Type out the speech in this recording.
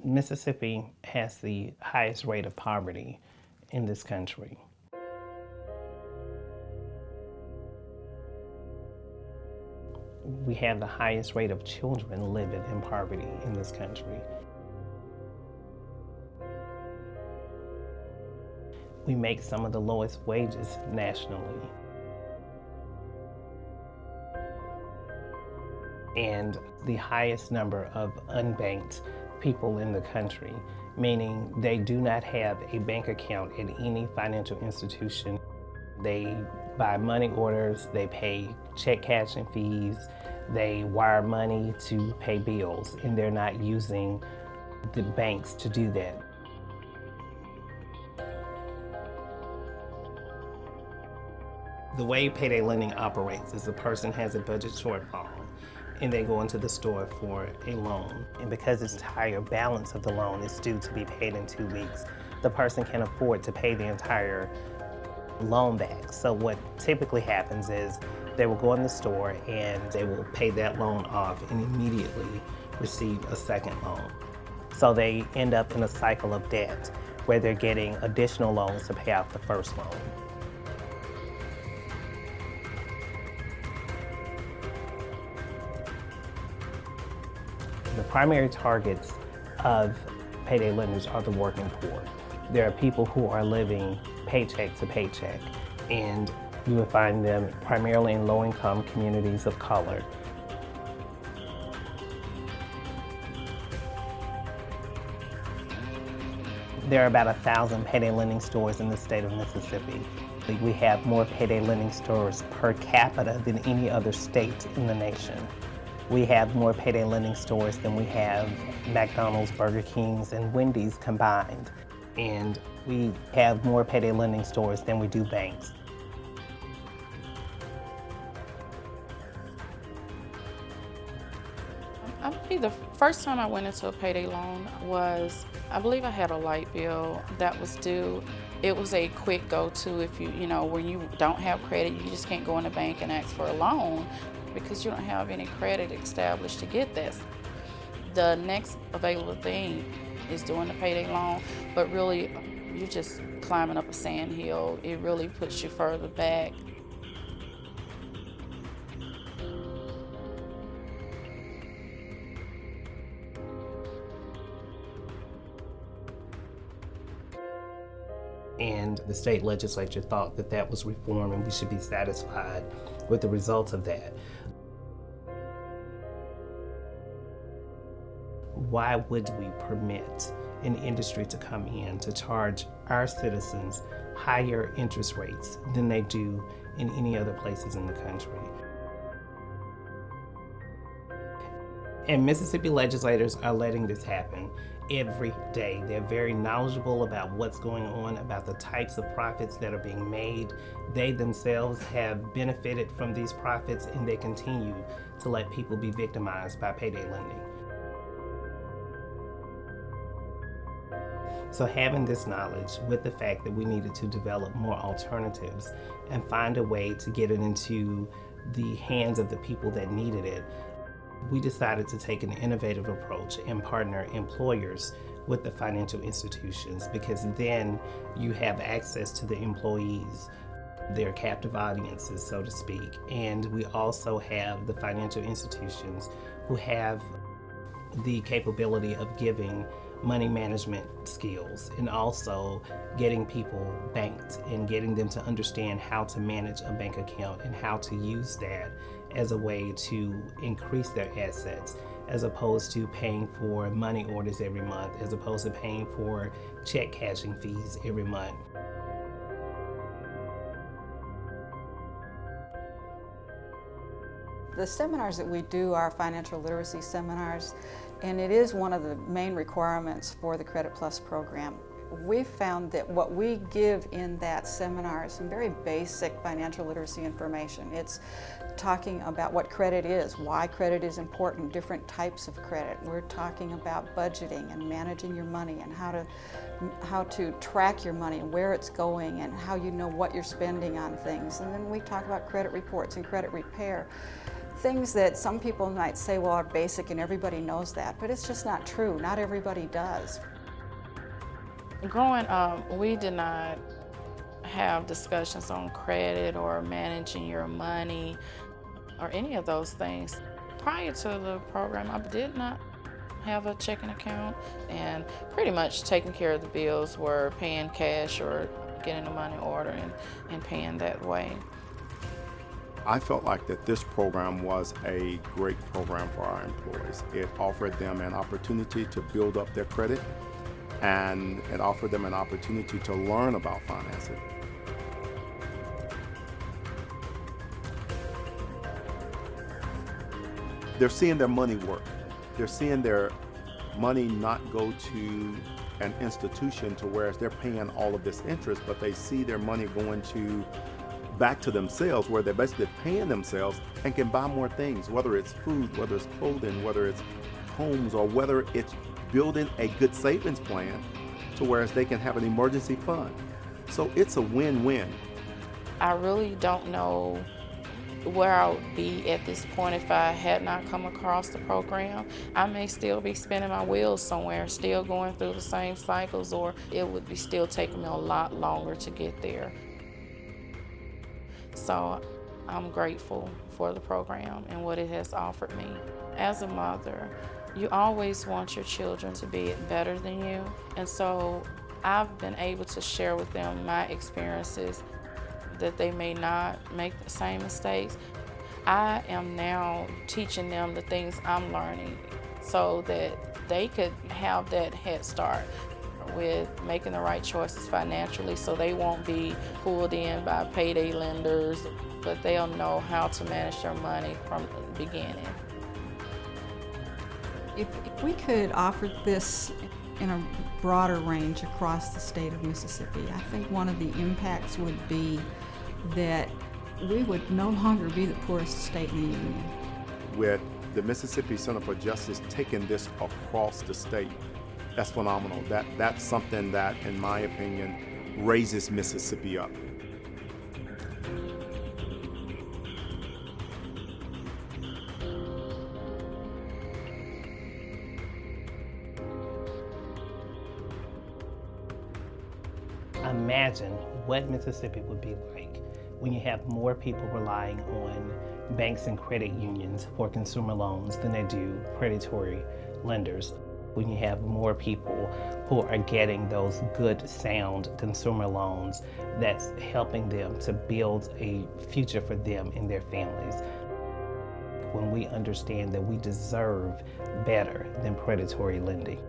Mississippi has the highest rate of poverty in this country. We have the highest rate of children living in poverty in this country. We make some of the lowest wages nationally. And the highest number of unbanked people in the country, meaning they do not have a bank account at any financial institution. They buy money orders, they pay check cashing fees, they wire money to pay bills, and they're not using the banks to do that. The way payday lending operates is the person has a budget shortfall and they go into the store for a loan. And because its entire balance of the loan is due to be paid in 2 weeks, the person can afford to pay the entire loan back. So what typically happens is they will go in the store and they will pay that loan off and immediately receive a second loan. So they end up in a cycle of debt where they're getting additional loans to pay off the first loan. The primary targets of payday lenders are the working poor. There are people who are living paycheck to paycheck, and you will find them primarily in low-income communities of color. There are about 1,000 payday lending stores in the state of Mississippi. We have more payday lending stores per capita than any other state in the nation. We have more payday lending stores than we have McDonald's, Burger Kings, and Wendy's combined. And we have more payday lending stores than we do banks. I believe the first time I went into a payday loan was, I believe I had a light bill that was due. It was a quick go-to if when you don't have credit, you just can't go in the bank and ask for a loan because you don't have any credit established to get this. The next available thing is doing the payday loan, but really you're just climbing up a sand hill. It really puts you further back. And the state legislature thought that that was reform and we should be satisfied with the results of that. Why would we permit an industry to come in to charge our citizens higher interest rates than they do in any other places in the country? And Mississippi legislators are letting this happen every day. They're very knowledgeable about what's going on, about the types of profits that are being made. They themselves have benefited from these profits, and they continue to let people be victimized by payday lending. So having this knowledge with the fact that we needed to develop more alternatives and find a way to get it into the hands of the people that needed it, we decided to take an innovative approach and partner employers with the financial institutions, because then you have access to the employees, their captive audiences, so to speak. And we also have the financial institutions who have the capability of giving money management skills and also getting people banked and getting them to understand how to manage a bank account and how to use that as a way to increase their assets, as opposed to paying for money orders every month, as opposed to paying for check cashing fees every month. The seminars that we do are financial literacy seminars, and it is one of the main requirements for the Credit Plus program. We've found that what we give in that seminar is some very basic financial literacy information. It's talking about what credit is, why credit is important, different types of credit. We're talking about budgeting and managing your money and how to track your money and where it's going and how you know what you're spending on things. And then we talk about credit reports and credit repair. things that some people might say, well, are basic and everybody knows that, but it's just not true. Not everybody does. Growing up, we did not have discussions on credit or managing your money or any of those things. Prior to the program, I did not have a checking account, and pretty much taking care of the bills were paying cash or getting the money order and paying that way. I felt like that this program was a great program for our employees. It offered them an opportunity to build up their credit, and it offered them an opportunity to learn about financing. They're seeing their money work. They're seeing their money not go to an institution to whereas they're paying all of this interest, but they see their money going back to themselves, where they're basically paying themselves and can buy more things, whether it's food, whether it's clothing, whether it's homes, or whether it's building a good savings plan to whereas they can have an emergency fund. So it's a win-win. I really don't know where I would be at this point if I had not come across the program. I may still be spinning my wheels somewhere, still going through the same cycles, or it would be still taking me a lot longer to get there. So I'm grateful for the program and what it has offered me. As a mother, you always want your children to be better than you. And so I've been able to share with them my experiences that they may not make the same mistakes. I am now teaching them the things I'm learning so that they could have that head start with making the right choices financially, so they won't be pulled in by payday lenders, but they'll know how to manage their money from the beginning. If we could offer this in a broader range across the state of Mississippi, I think one of the impacts would be that we would no longer be the poorest state in the union. With the Mississippi Center for Justice taking this across the state, that's phenomenal. That's something that, in my opinion, raises Mississippi up. Imagine what Mississippi would be like when you have more people relying on banks and credit unions for consumer loans than they do predatory lenders. When you have more people who are getting those good, sound consumer loans that's helping them to build a future for them and their families. When we understand that we deserve better than predatory lending.